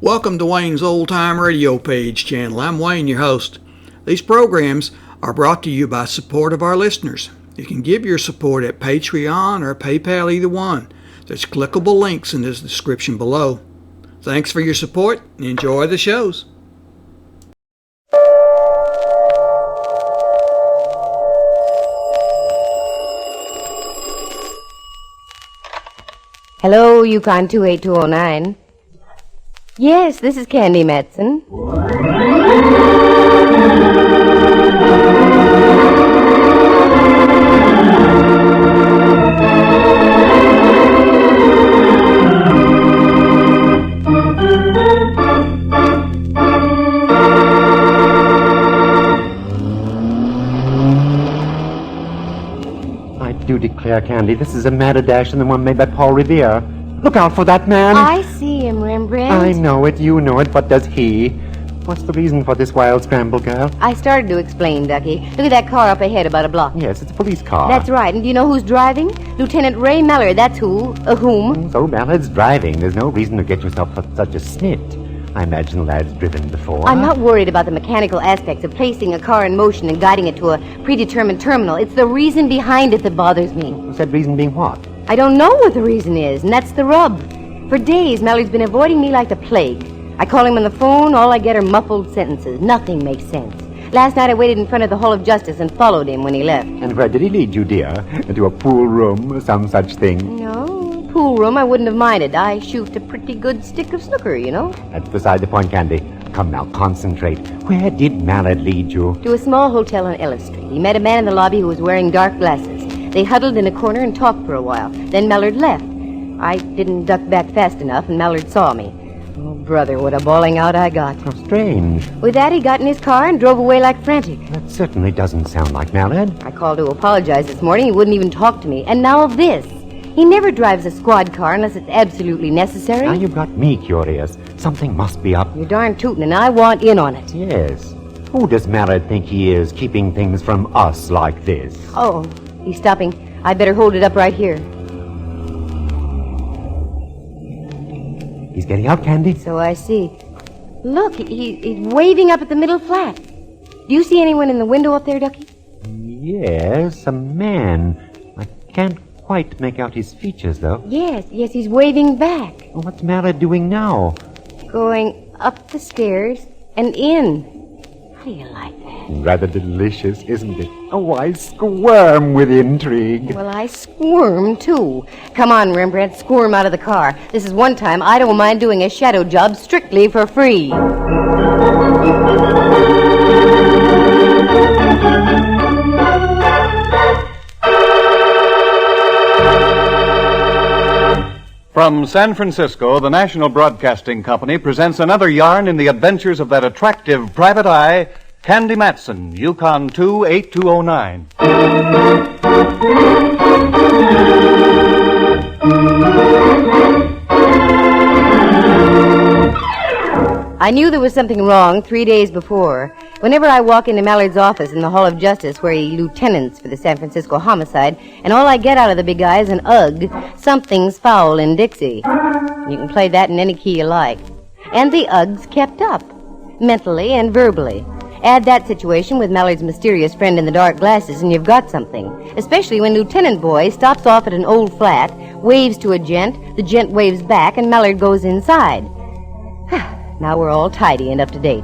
Welcome to Wayne's Old Time Radio Page channel. I'm Wayne, your host. These programs are brought to you by support of our listeners. You can give your support at Patreon or PayPal, either one. There's clickable links in the description below. Thanks for your support and enjoy the shows. Hello, Yukon 28209. Yes, this is Candy Matson. I do declare, Candy, this is a madder dash than the one made by Paul Revere. Look out for that man. I see him, Rembrandt. I know it, you know it, but does he? What's the reason for this wild scramble, girl? I started to explain, Ducky. Look at that car up ahead about a block. Yes, it's a police car. That's right. And do you know who's driving? Lieutenant Ray Mallard, that's who. Whom? So Mallard's driving. There's no reason to get yourself such a snit. I imagine the lad's driven before. I'm not worried about the mechanical aspects of placing a car in motion and guiding it to a predetermined terminal. It's the reason behind it that bothers me. What's that reason being what? I don't know what the reason is, and that's the rub. For days, Mallard's been avoiding me like the plague. I call him on the phone, all I get are muffled sentences. Nothing makes sense. Last night I waited in front of the Hall of Justice and followed him when he left. And where did he lead you, dear? Into a pool room or some such thing? No, pool room I wouldn't have minded. I shoot a pretty good stick of snooker, you know. That's beside the point, Candy. Come now, concentrate. Where did Mallard lead you? To a small hotel on Ellis Street. He met a man in the lobby who was wearing dark glasses. They huddled in a corner and talked for a while. Then Mallard left. I didn't duck back fast enough, and Mallard saw me. Oh, brother, what a bawling out I got. How strange. With that, he got in his car and drove away like frantic. That certainly doesn't sound like Mallard. I called to apologize this morning. He wouldn't even talk to me. And now this. He never drives a squad car unless it's absolutely necessary. Now you've got me curious. Something must be up. You're darn tootin', and I want in on it. Yes. Who does Mallard think he is, keeping things from us like this? Oh, he's stopping. I'd better hold it up right here. He's getting out, Candy. So I see. Look, he's waving up at the middle flat. Do you see anyone in the window up there, Ducky? Yes, a man. I can't quite make out his features, though. Yes, he's waving back. What's Mallard doing now? Going up the stairs and in. How do you like that? Rather delicious, isn't it? Oh, I squirm with intrigue. Well, I squirm, too. Come on, Rembrandt, squirm out of the car. This is one time I don't mind doing a shadow job strictly for free. From San Francisco, the National Broadcasting Company presents another yarn in the adventures of that attractive private eye, Candy Matson, Yukon 28209. I knew there was something wrong 3 days before. Whenever I walk into Mallard's office in the Hall of Justice, where he lieutenants for the San Francisco homicide, and all I get out of the big guy is an ugh, something's foul in Dixie. You can play that in any key you like. And the ughs kept up, mentally and verbally. Add that situation with Mallard's mysterious friend in the dark glasses, and you've got something. Especially when Lieutenant Boy stops off at an old flat, waves to a gent, the gent waves back, and Mallard goes inside. Now we're all tidy and up to date.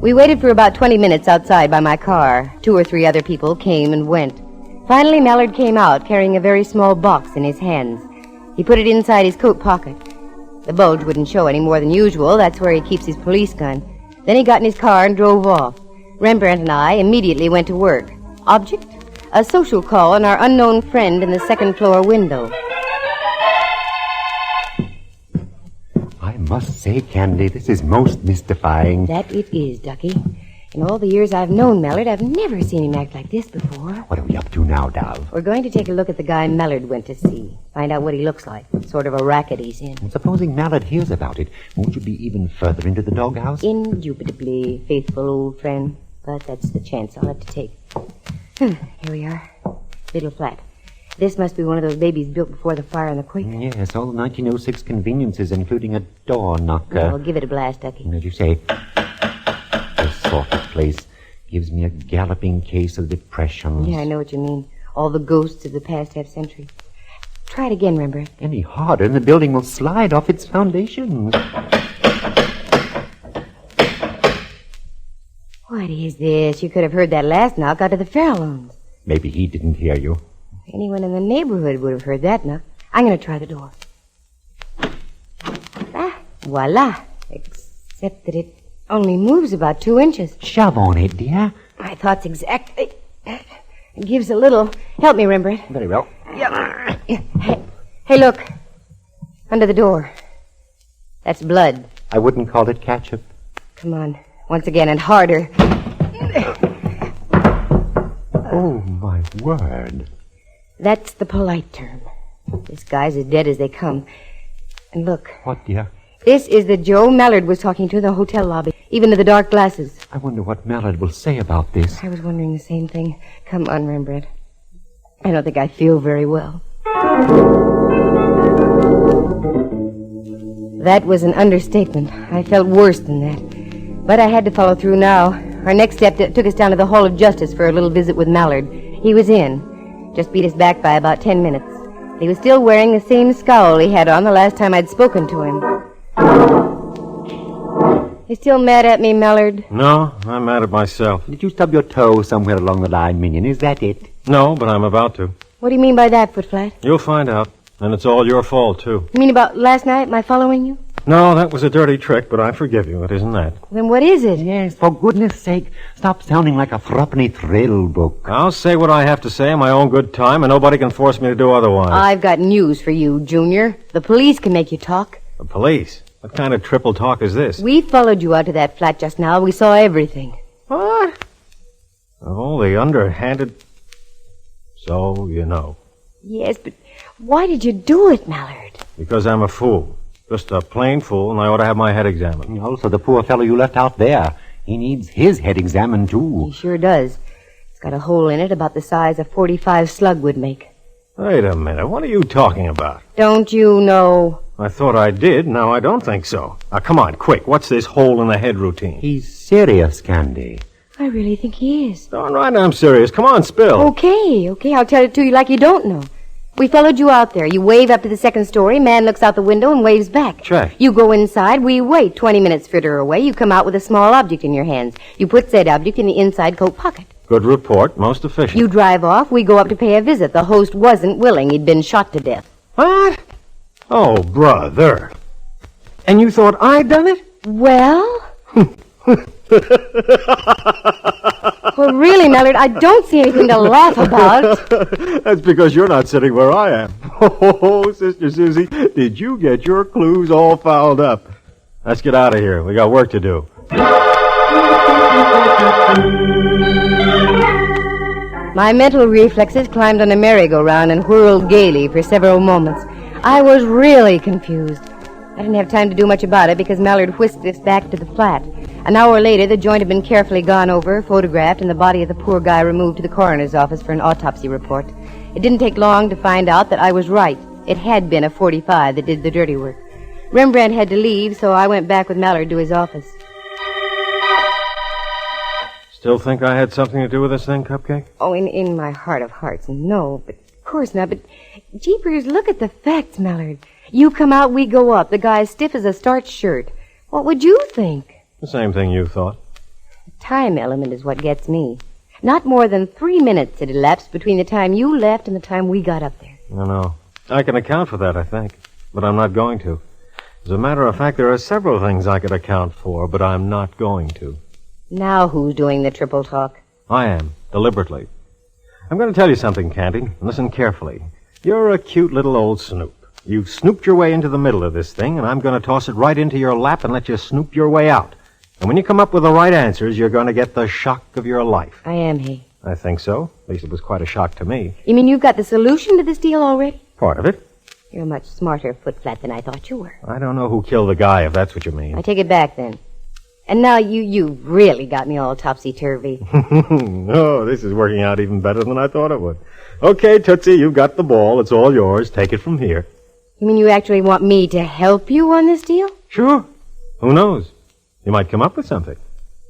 We waited for about 20 minutes outside by my car. 2 or 3 other people came and went. Finally, Mallard came out carrying a very small box in his hands. He put it inside his coat pocket. The bulge wouldn't show any more than usual. That's where he keeps his police gun. Then he got in his car and drove off. Rembrandt and I immediately went to work. Object? A social call on our unknown friend in the second-floor window. I must say, Candy, this is most mystifying. That it is, Ducky. In all the years I've known Mallard, I've never seen him act like this before. What are we up to now, Dove? We're going to take a look at the guy Mallard went to see. Find out what he looks like. What sort of a racket he's in. And supposing Mallard hears about it, won't you be even further into the doghouse? Indubitably, faithful old friend. But that's the chance I'll have to take. Here we are. Little flat. This must be one of those babies built before the fire and the quake. Yes, all 1906 conveniences, including a door knocker. Well, give it a blast, Ducky. As you say, this sort of place gives me a galloping case of depressions. Yeah, I know what you mean. All the ghosts of the past half-century. Try it again, Rembrandt. Any harder and the building will slide off its foundations. What is this? You could have heard that last knock out of the Farallones. Maybe he didn't hear you. Anyone in the neighborhood would have heard that knock. I'm going to try the door. Ah, voila. Except that it only moves about 2 inches. Shove on it, dear. My thoughts exactly. It gives a little. Help me, Rembrandt. Very well. Hey, look. Under the door. That's blood. I wouldn't call it ketchup. Come on. Once again and harder. Oh, my word. That's the polite term. This guy's as dead as they come. And look. What, dear? This is the Joe Mallard was talking to in the hotel lobby, even to the dark glasses. I wonder what Mallard will say about this. I was wondering the same thing. Come on, Rembrandt. I don't think I feel very well. That was an understatement. I felt worse than that. But I had to follow through now. Our next step took us down to the Hall of Justice for a little visit with Mallard. He was in. Just beat us back by about 10 minutes. He was still wearing the same scowl he had on the last time I'd spoken to him. You still mad at me, Mallard? No, I'm mad at myself. Did you stub your toe somewhere along the line, Minion? Is that it? No, but I'm about to. What do you mean by that, Footflat? You'll find out. And it's all your fault, too. You mean about last night, my following you? No, that was a dirty trick, but I forgive you. It isn't that. Then what is it? Yes, for goodness sake, stop sounding like a threepenny thrill book. I'll say what I have to say in my own good time, and nobody can force me to do otherwise. I've got news for you, Junior. The police can make you talk. The police? What kind of triple talk is this? We followed you out to that flat just now. We saw everything. What? Oh, the underhanded... So, you know. Yes, but why did you do it, Mallard? Because I'm a fool. Just a plain fool, and I ought to have my head examined. Also, the poor fellow you left out there. He needs his head examined, too. He sure does. It's got a hole in it about the size a .45 slug would make. Wait a minute. What are you talking about? Don't you know? I thought I did. Now I don't think so. Now, come on, quick. What's this hole in the head routine? He's serious, Candy. I really think he is. Darn right I'm serious. Come on, spill. Okay. I'll tell it to you like you don't know. We followed you out there. You wave up to the second story. Man looks out the window and waves back. Check. You go inside. We wait 20 minutes further away. You come out with a small object in your hands. You put said object in the inside coat pocket. Good report. Most efficient. You drive off. We go up to pay a visit. The host wasn't willing. He'd been shot to death. What? Oh, brother. And you thought I'd done it? Well? Well, really, Mallard, I don't see anything to laugh about. That's because you're not sitting where I am. Oh, Sister Susie, did you get your clues all fouled up? Let's get out of here. We got work to do. My mental reflexes climbed on a merry-go-round and whirled gaily for several moments. I was really confused. I didn't have time to do much about it because Mallard whisked us back to the flat. An hour later, the joint had been carefully gone over, photographed, and the body of the poor guy removed to the coroner's office for an autopsy report. It didn't take long to find out that I was right. It had been a .45 that did the dirty work. Rembrandt had to leave, so I went back with Mallard to his office. Still think I had something to do with this thing, Cupcake? Oh, in my heart of hearts, no, but of course not. But, jeepers, look at the facts, Mallard. You come out, we go up. The guy's stiff as a starched shirt. What would you think? The same thing you thought. The time element is what gets me. Not more than 3 minutes had elapsed between the time you left and the time we got up there. I know. I can account for that, I think. But I'm not going to. As a matter of fact, there are several things I could account for, but I'm not going to. Now who's doing the triple talk? I am, deliberately. I'm going to tell you something, Candy. Listen carefully. You're a cute little old snoop. You've snooped your way into the middle of this thing, and I'm going to toss it right into your lap and let you snoop your way out. And when you come up with the right answers, you're going to get the shock of your life. I am, he. I think so. At least it was quite a shock to me. You mean you've got the solution to this deal already? Part of it. You're a much smarter Footflat than I thought you were. I don't know who killed the guy, if that's what you mean. I take it back, then. And now you really got me all topsy-turvy. Oh, this is working out even better than I thought it would. Okay, Tootsie, you've got the ball. It's all yours. Take it from here. You mean you actually want me to help you on this deal? Sure. Who knows? You might come up with something.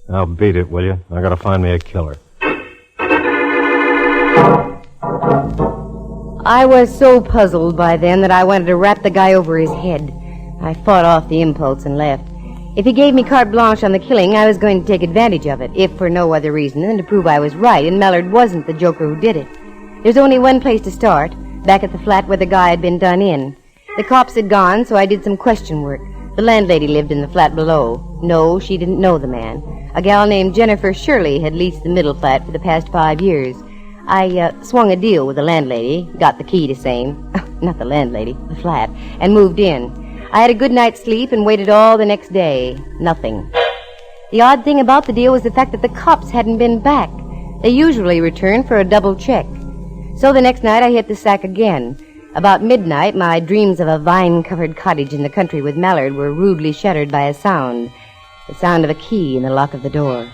Now beat it, will you? I gotta find me a killer. I was so puzzled by then that I wanted to rap the guy over his head. I fought off the impulse and left. If he gave me carte blanche on the killing, I was going to take advantage of it, if for no other reason than to prove I was right and Mallard wasn't the joker who did it. There's only one place to start, back at the flat where the guy had been done in. The cops had gone, so I did some question work. The landlady lived in the flat below. No, she didn't know the man. A gal named Jennifer Shirley had leased the middle flat for the past 5 years. I swung a deal with the landlady, got the key to same, not the landlady, the flat, and moved in. I had a good night's sleep and waited all the next day. Nothing. The odd thing about the deal was the fact that the cops hadn't been back. They usually return for a double check. So the next night I hit the sack again. About midnight, my dreams of a vine-covered cottage in the country with Mallard were rudely shattered by a sound. The sound of a key in the lock of the door.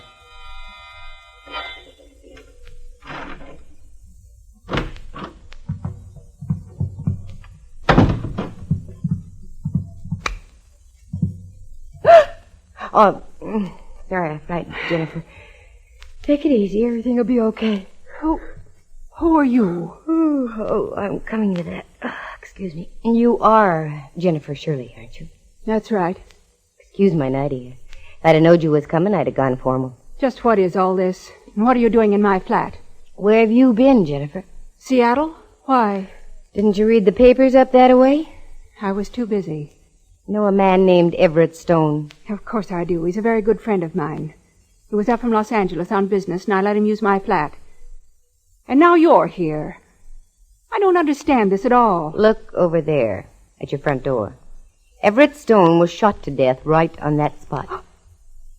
Oh, sorry I frightened you, Jennifer. Take it easy. Everything will be okay. Who are you? Oh, I'm coming to that. Excuse me. You are Jennifer Shirley, aren't you? That's right. Excuse my nightie. If I'd have known you was coming, I'd have gone formal. Just what is all this? And what are you doing in my flat? Where have you been, Jennifer? Seattle? Why? Didn't you read the papers up that way? I was too busy. Know a man named Everett Stone? Of course I do. He's a very good friend of mine. He was up from Los Angeles on business, and I let him use my flat. And now you're here. I don't understand this at all. Look over there, at your front door. Everett Stone was shot to death right on that spot.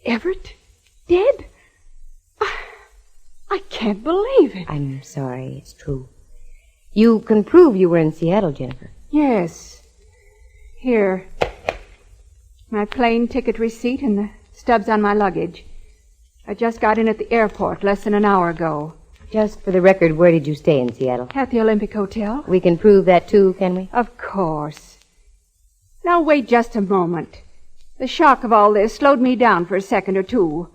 Everett? Dead? I can't believe it. I'm sorry, it's true. You can prove you were in Seattle, Jennifer. Yes. Here. My plane ticket receipt and the stubs on my luggage. I just got in at the airport less than an hour ago. Just for the record, where did you stay in Seattle? At the Olympic Hotel. We can prove that, too, can we? Of course. Now, wait just a moment. The shock of all this slowed me down for a second or two.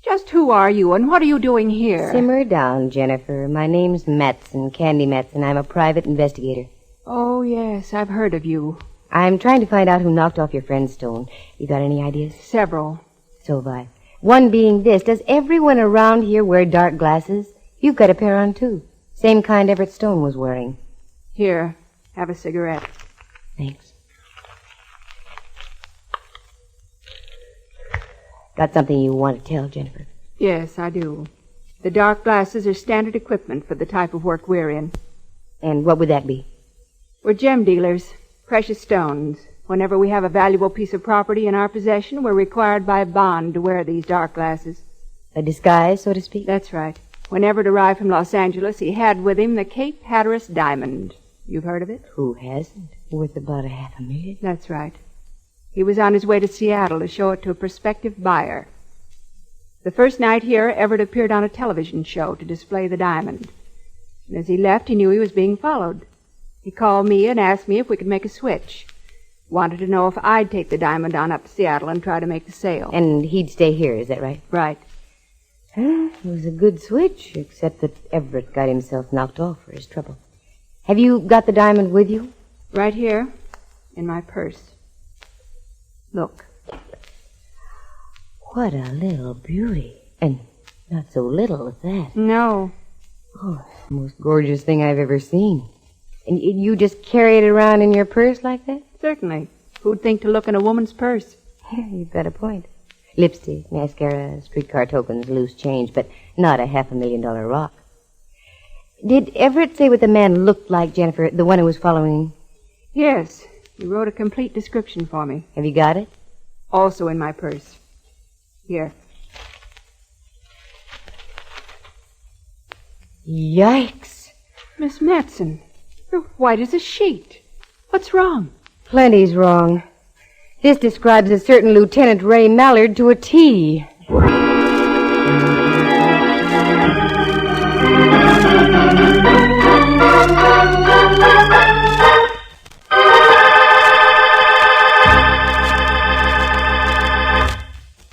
Just who are you, and what are you doing here? Simmer down, Jennifer. My name's Matson, Candy Matson. I'm a private investigator. Oh, yes, I've heard of you. I'm trying to find out who knocked off your friend Stone. You got any ideas? Several. So have I. One being this. Does everyone around here wear dark glasses? You've got a pair on, too. Same kind Everett Stone was wearing. Here, have a cigarette. Thanks. Got something you want to tell, Jennifer? Yes, I do. The dark glasses are standard equipment for the type of work we're in. And what would that be? We're gem dealers, precious stones. Whenever we have a valuable piece of property in our possession, we're required by bond to wear these dark glasses. A disguise, so to speak? That's right. When Everett arrived from Los Angeles, he had with him the Cape Hatteras diamond. You've heard of it? Who hasn't? Worth about $500,000. That's right. He was on his way to Seattle to show it to a prospective buyer. The first night here, Everett appeared on a television show to display the diamond. And as he left, he knew he was being followed. He called me and asked me if we could make a switch. Wanted to know if I'd take the diamond on up to Seattle and try to make the sale. And he'd stay here, is that right? Right. It was a good switch, except that Everett got himself knocked off for his trouble. Have you got the diamond with you? Right here, in my purse. Look. What a little beauty. And not so little at that. No. Oh, it's the most gorgeous thing I've ever seen. And you just carry it around in your purse like that? Certainly. Who'd think to look in a woman's purse? Yeah, you've got a point. Lipstick, mascara, streetcar tokens, loose change, but not a $500,000 rock. Did Everett say what the man looked like, Jennifer, the one who was following? Yes. He wrote a complete description for me. Have you got it? Also in my purse. Here. Yikes. Miss Matson, you're white as a sheet. What's wrong? Plenty's wrong. This describes a certain Lieutenant Ray Mallard to a T.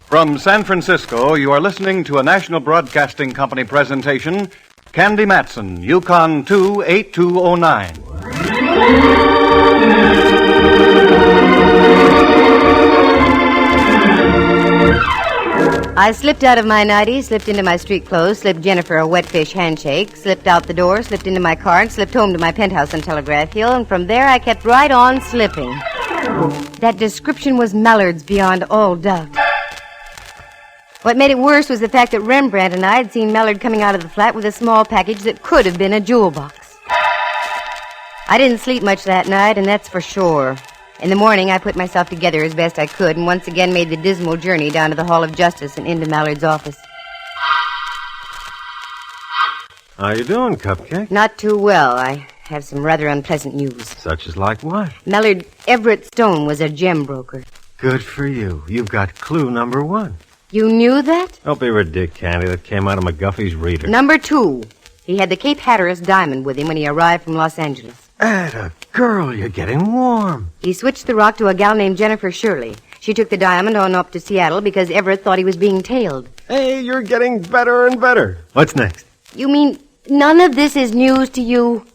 From San Francisco, you are listening to a National Broadcasting Company presentation, Candy Matson, Yukon 28209. I slipped out of my nightie, slipped into my street clothes, slipped Jennifer a wet-fish handshake, slipped out the door, slipped into my car, and slipped home to my penthouse on Telegraph Hill, and from there I kept right on slipping. That description was Mallard's beyond all doubt. What made it worse was the fact that Rembrandt and I had seen Mallard coming out of the flat with a small package that could have been a jewel box. I didn't sleep much that night, and that's for sure. In the morning, I put myself together as best I could and once again made the dismal journey down to the Hall of Justice and into Mallard's office. How you doing, Cupcake? Not too well. I have some rather unpleasant news. Such as like what? Mallard Everett Stone was a gem broker. Good for you. You've got clue number 1. You knew that? Don't be ridiculous, Candy. That came out of McGuffey's reader. Number 2. He had the Cape Hatteras diamond with him when he arrived from Los Angeles. Atta girl, you're getting warm. He switched the rock to a gal named Jennifer Shirley. She took the diamond on up to Seattle because Everett thought he was being tailed. Hey, you're getting better and better. What's next? You mean none of this is news to you?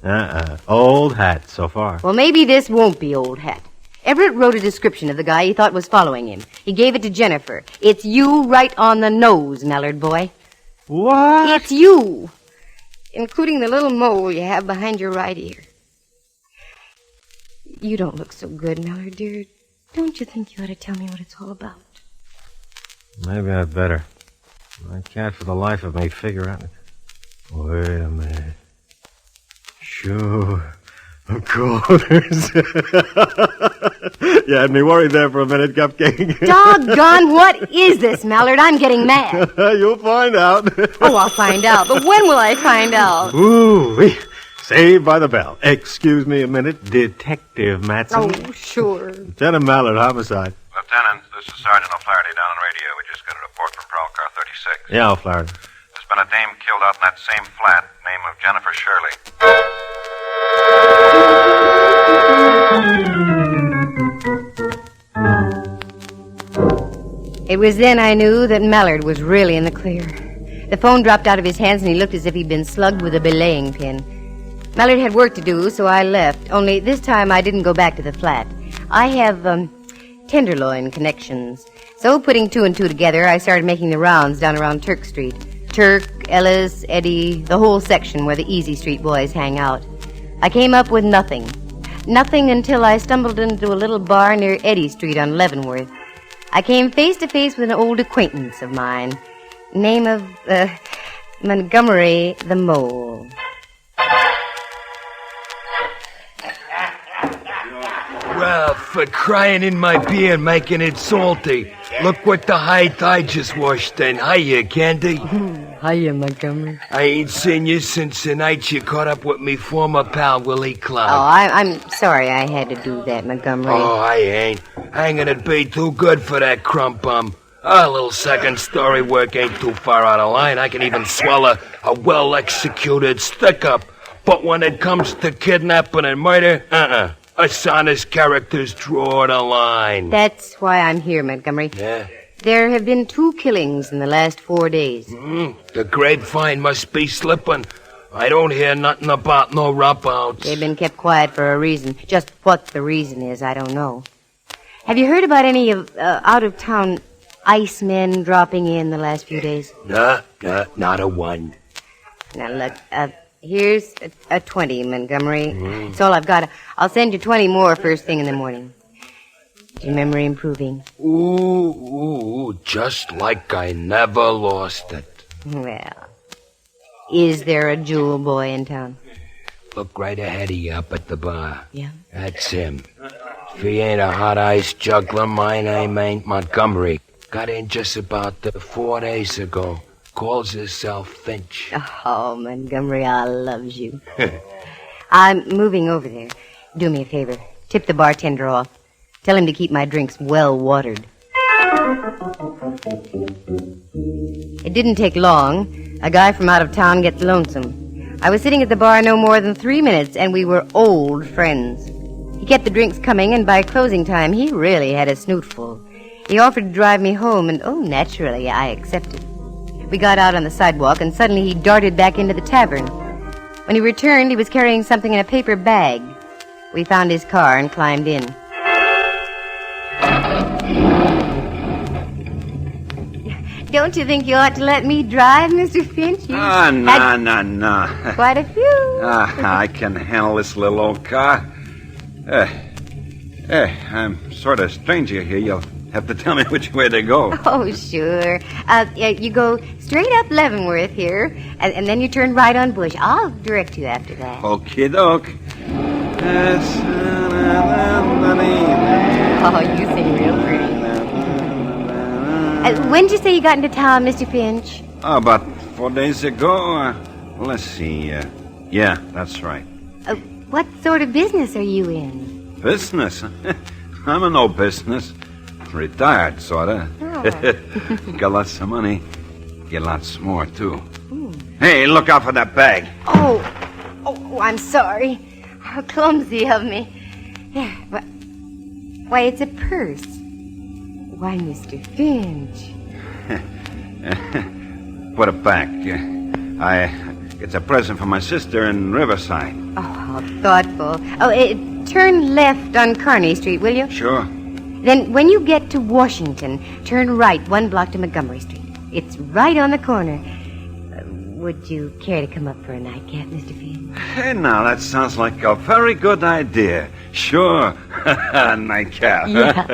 Old hat so far. Well, maybe this won't be old hat. Everett wrote a description of the guy he thought was following him. He gave it to Jennifer. It's you right on the nose, Mallard boy. What? It's you, including the little mole you have behind your right ear. You don't look so good, Mallard, dear. Don't you think you ought to tell me what it's all about? Maybe I'd better. I can't for the life of me figure out. Wait a minute. Sure. Of course. You had me worried there for a minute, Cupcake. Doggone, what is this, Mallard? I'm getting mad. You'll find out. Oh, I'll find out. But when will I find out? Ooh, saved by the bell. Excuse me a minute. Detective Matson. Oh, sure. Lieutenant Mallard, homicide. Lieutenant, this is Sergeant O'Flaherty down on radio. We just got a report from Prowl Car 36. Yeah, O'Flaherty. There's been a dame killed out in that same flat, name of Jennifer Shirley. It was then I knew that Mallard was really in the clear. The phone dropped out of his hands and he looked as if he'd been slugged with a belaying pin. Mallard had work to do, so I left. Only this time I didn't go back to the flat. I have, tenderloin connections. So putting 2 and 2 together, I started making the rounds down around Turk Street. Turk, Ellis, Eddie, the whole section where the Easy Street boys hang out. I came up with nothing. Nothing until I stumbled into a little bar near Eddy Street on Leavenworth. I came face to face with an old acquaintance of mine. Name of, Montgomery the Mole. Well, for crying in my beer and making it salty. Look what the height I just washed in. Hiya, Candy. Hiya, Montgomery. I ain't seen you since the night you caught up with me former pal, Willie Cloud. Oh, I'm sorry I had to do that, Montgomery. Oh, I ain't. Hanging'd be too good for that crump bum. A little second-story work ain't too far out of line. I can even swallow a well-executed stick-up. But when it comes to kidnapping and murder, us honest characters draw the line. That's why I'm here, Montgomery. Yeah? There have been 2 killings in the last 4 days. The grapevine must be slipping. I don't hear nothing about no rump-outs. They've been kept quiet for a reason. Just what the reason is, I don't know. Have you heard about any of out-of-town icemen dropping in the last few days? Nah, not a one. Now, look, here's a 20, Montgomery. That's all I've got. I'll send you 20 more first thing in the morning. Is your memory improving? Ooh, just like I never lost it. Well, is there a jewel boy in town? Look right ahead of you up at the bar. Yeah? That's him. If he ain't a hot ice juggler, my name ain't Montgomery. Got in just about 4 days ago. Calls himself Finch. Oh, Montgomery, I loves you. I'm moving over there. Do me a favor. Tip the bartender off. Tell him to keep my drinks well watered. It didn't take long. A guy from out of town gets lonesome. I was sitting at the bar no more than 3 minutes, and we were old friends. He kept the drinks coming, and by closing time, he really had a snoot full. He offered to drive me home, and naturally, I accepted. We got out on the sidewalk, and suddenly he darted back into the tavern. When he returned, he was carrying something in a paper bag. We found his car and climbed in. Don't you think you ought to let me drive, Mr. Finch? No. Quite a few. I can handle this little old car. I'm sort of stranger here. You'll have to tell me which way to go. Oh, sure. You go straight up Leavenworth here, and then you turn right on Bush. I'll direct you after that. Okie doke. Oh, you sing real pretty. When did you say you got into town, Mr. Finch? About 4 days ago. Let's see. Yeah, that's right. What sort of business are you in? Business? I'm in no business. Retired, sorta. Oh. Got lots of money. Get lots more, too. Hey, look out for that bag. Oh, I'm sorry. How clumsy of me. Why, it's a purse. Why, Mr. Finch. Put it back. It's a present for my sister in Riverside. Oh, how thoughtful. Turn left on Kearny Street, will you? Sure. Then when you get to Washington, turn right 1 block to Montgomery Street. It's right on the corner. Would you care to come up for a nightcap, Mr. Finch? Hey, now, that sounds like a very good idea. Sure. Nightcap. Yeah.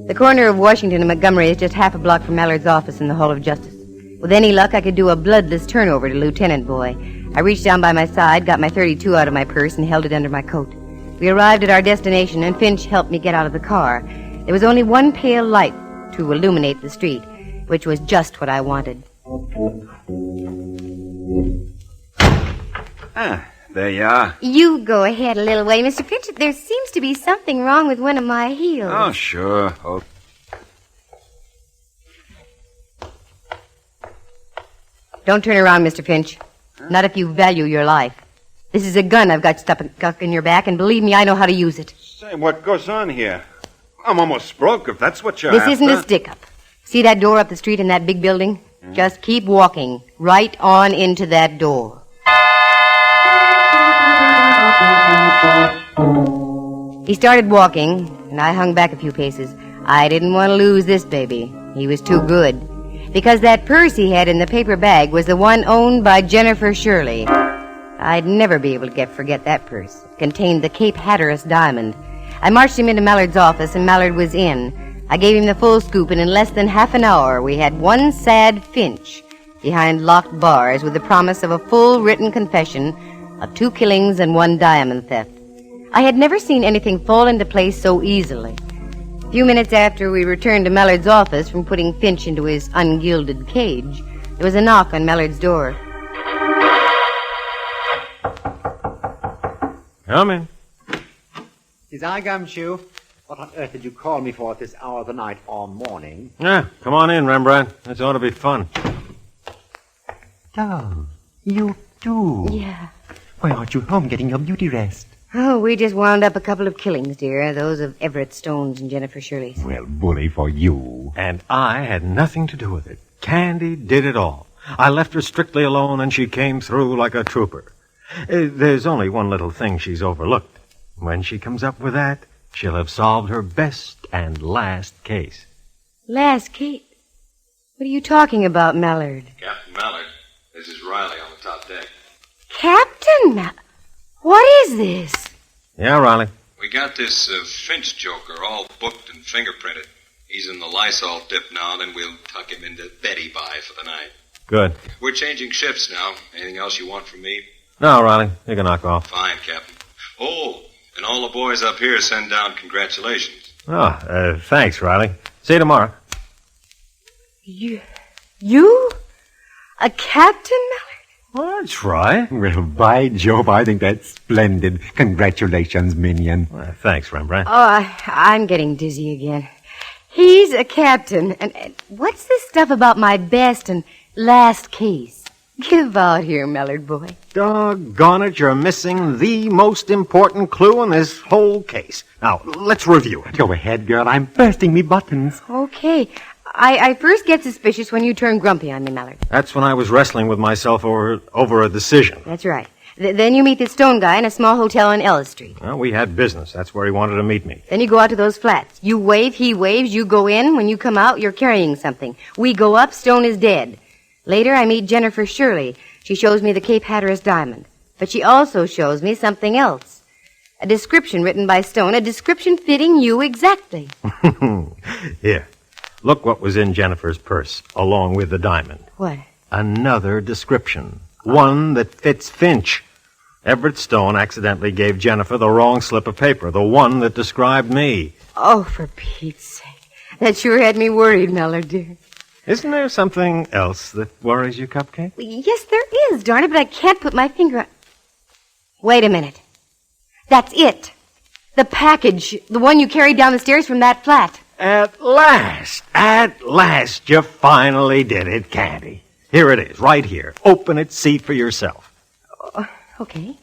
The corner of Washington and Montgomery is just half a block from Mallard's office in the Hall of Justice. With any luck, I could do a bloodless turnover to Lieutenant Boy. I reached down by my side, got my .32 out of my purse, and held it under my coat. We arrived at our destination, and Finch helped me get out of the car. There was only one pale light to illuminate the street, which was just what I wanted. There you are. You go ahead a little way, Mr. Finch. There seems to be something wrong with one of my heels. Oh, sure. Don't turn around, Mr. Finch. Not if you value your life. This is a gun I've got stuck in your back, and believe me, I know how to use it. Say, what goes on here? I'm almost broke, if that's what you're This after. isn't a stick-up. See that door up the street in that big building? Just keep walking right on into that door. He started walking, and I hung back a few paces. I didn't want to lose this baby. He was too good. Because that purse he had in the paper bag was the one owned by Jennifer Shirley. I'd never be able to forget that purse. It contained the Cape Hatteras diamond. I marched him into Mallard's office, and Mallard was in. I gave him the full scoop, and in less than half an hour, we had one sad Finch behind locked bars with the promise of a full written confession of 2 killings and 1 diamond theft. I had never seen anything fall into place so easily. A few minutes after we returned to Mallard's office from putting Finch into his ungilded cage, there was a knock on Mallard's door. Come in. Is I, Gumshoe? What on earth did you call me for at this hour of the night or morning? Yeah, come on in, Rembrandt. This ought to be fun. Oh, you too? Yeah. Why aren't you home getting your beauty rest? Oh, we just wound up a couple of killings, dear. Those of Everett Stone's and Jennifer Shirley's. Well, bully for you. And I had nothing to do with it. Candy did it all. I left her strictly alone, and she came through like a trooper. There's only one little thing she's overlooked. When she comes up with that, she'll have solved her best and last case. Last case? What are you talking about, Mallard? Captain Mallard, this is Riley on the top deck. Captain? What is this? Yeah, Riley. We got this Finch joker all booked and fingerprinted. He's in the Lysol dip now, then we'll tuck him into Betty Bye for the night. Good. We're changing shifts now. Anything else you want from me? No, Riley, you can knock off. Fine, Captain. Oh, and all the boys up here send down congratulations. Oh, thanks, Riley. See you tomorrow. You? A captain, Mallard? Well, that's right. Well, by Jove, I think that's splendid. Congratulations, Minion. Well, thanks, Rembrandt. Oh, I'm getting dizzy again. He's a captain. And what's this stuff about my best and last case? Give out here, Mallard boy. Doggone it, you're missing the most important clue in this whole case. Now, let's review it. Go ahead, girl. I'm bursting me buttons. Okay. I first get suspicious when you turn grumpy on me, Mallard. That's when I was wrestling with myself over a decision. That's right. Then you meet the stone guy in a small hotel on Ellis Street. Well, we had business. That's where he wanted to meet me. Then you go out to those flats. You wave, he waves, you go in. When you come out, you're carrying something. We go up, Stone is dead. Later, I meet Jennifer Shirley. She shows me the Cape Hatteras diamond. But she also shows me something else. A description written by Stone, a description fitting you exactly. Here. Look what was in Jennifer's purse, along with the diamond. What? Another description. One that fits Finch. Everett Stone accidentally gave Jennifer the wrong slip of paper, the one that described me. Oh, for Pete's sake. That sure had me worried, Mallard, dear. Isn't there something else that worries you, Cupcake? Yes, there is, darn it, but I can't put my finger on... Wait a minute. That's it. The package. The one you carried down the stairs from that flat. At last, you finally did it, Candy. Here it is, right here. Open it, see for yourself. Okay.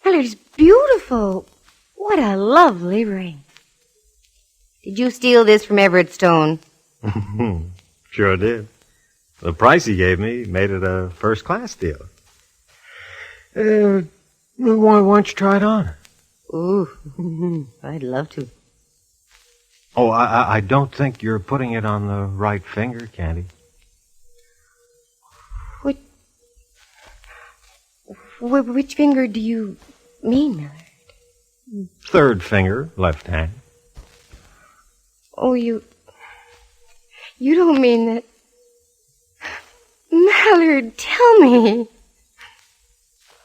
Mallard, it's beautiful. What a lovely ring. Did you steal this from Everett Stone? Sure did. The price he gave me made it a first-class deal. Why don't you try it on? Ooh, I'd love to. Oh, I don't think you're putting it on the right finger, Candy. Which finger do you mean, Mallard? Third finger, left hand. Oh, you don't mean that... Mallard, tell me.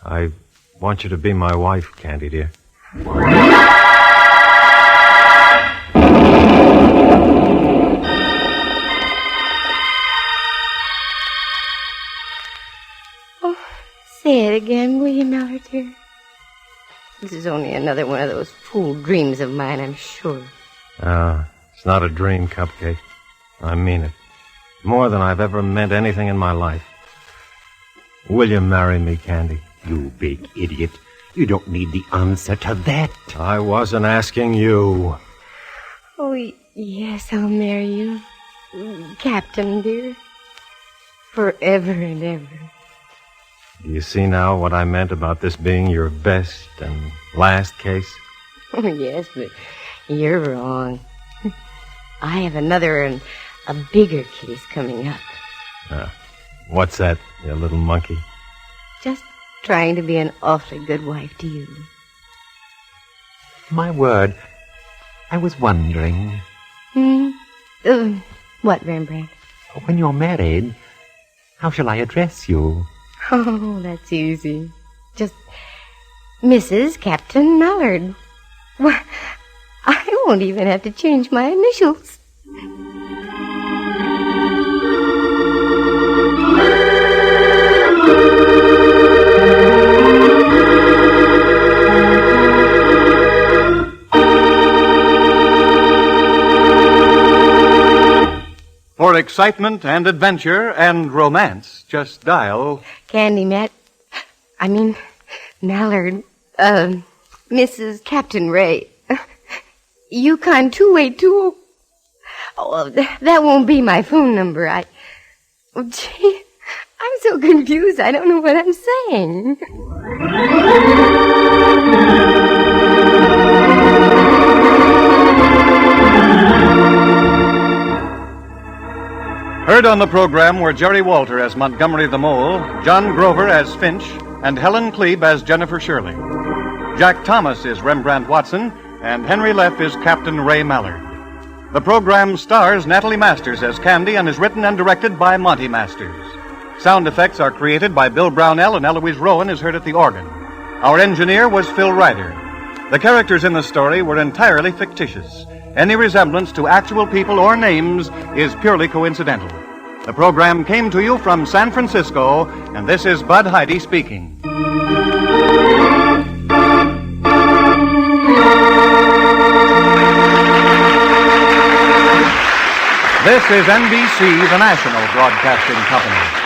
I want you to be my wife, Candy, dear. Oh, say it again, will you, Mallard, dear? This is only another one of those fool dreams of mine, I'm sure. It's not a dream, Cupcake. I mean it. More than I've ever meant anything in my life. Will you marry me, Candy? You big idiot. You don't need the answer to that. I wasn't asking you. Oh, yes, I'll marry you. Captain, dear. Forever and ever. Do you see now what I meant about this being your best and last case? Oh, yes, but you're wrong. I have another and a bigger case coming up. What's that, you little monkey? Just trying to be an awfully good wife to you. My word. I was wondering. What, Rembrandt? When you're married, how shall I address you? Oh, that's easy. Just Mrs. Captain Mallard. Well, I won't even have to change my initials. For excitement and adventure and romance, just dial... Mallard, Mrs. Captain Ray. Yukon 282. Oh, that won't be my phone number. Gee, I'm so confused, I don't know what I'm saying. Heard on the program were Jerry Walter as Montgomery the Mole, John Grover as Finch, and Helen Klebe as Jennifer Shirley. Jack Thomas is Rembrandt Watson, and Henry Leff is Captain Ray Mallard. The program stars Natalie Masters as Candy and is written and directed by Monty Masters. Sound effects are created by Bill Brownell, and Eloise Rowan is heard at the organ. Our engineer was Phil Ryder. The characters in the story were entirely fictitious. Any resemblance to actual people or names is purely coincidental. The program came to you from San Francisco, and this is Bud Heide speaking. This is NBC, the national broadcasting company.